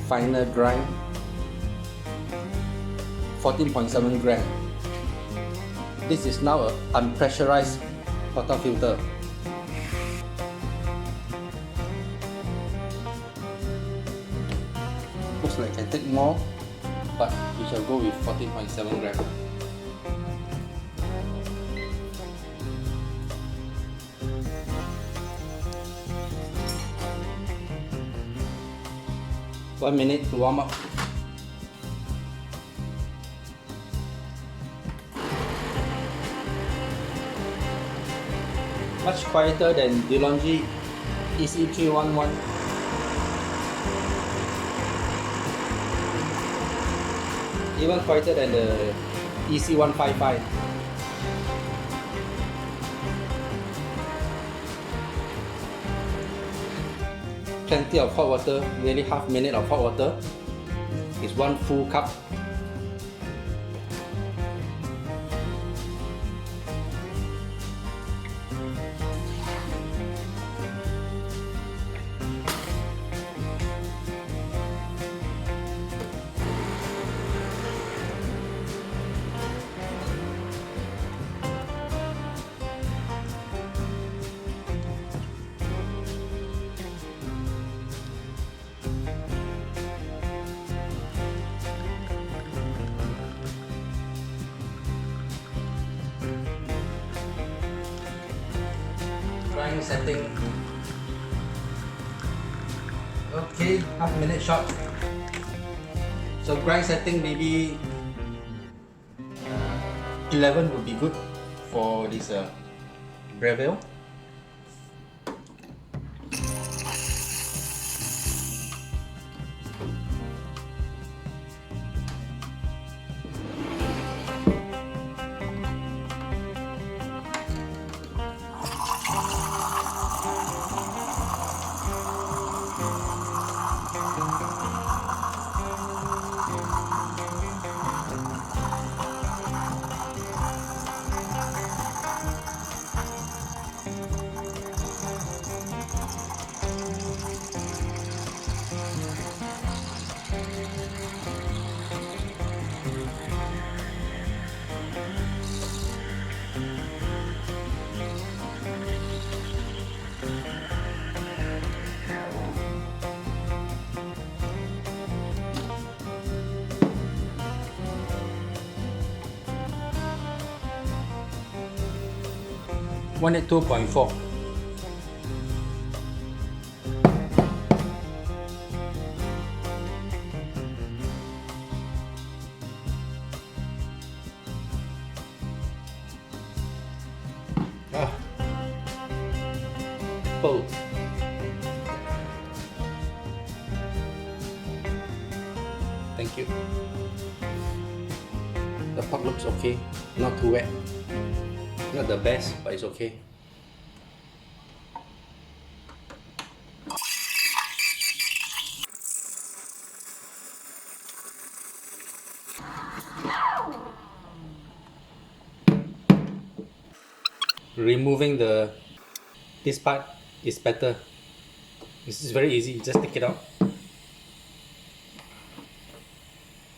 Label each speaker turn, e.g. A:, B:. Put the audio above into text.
A: final grind, 14.7 gram. This is now an unpressurized portafilter. Looks like I can take more, but we shall go with 14.7 gram. One minute to warm up. Much quieter than De'Longhi EC311. Even quieter than the EC155. Plenty of hot water, nearly half minute of hot water. Is one full cup. Grind setting. Okay, half minute short. So grind setting maybe 11 would be good for this Breville. One at 2.4. Pull. Thank you. The pot looks okay, not too wet. Not the best, but it's okay. Removing this part is better. This is very easy, just take it out.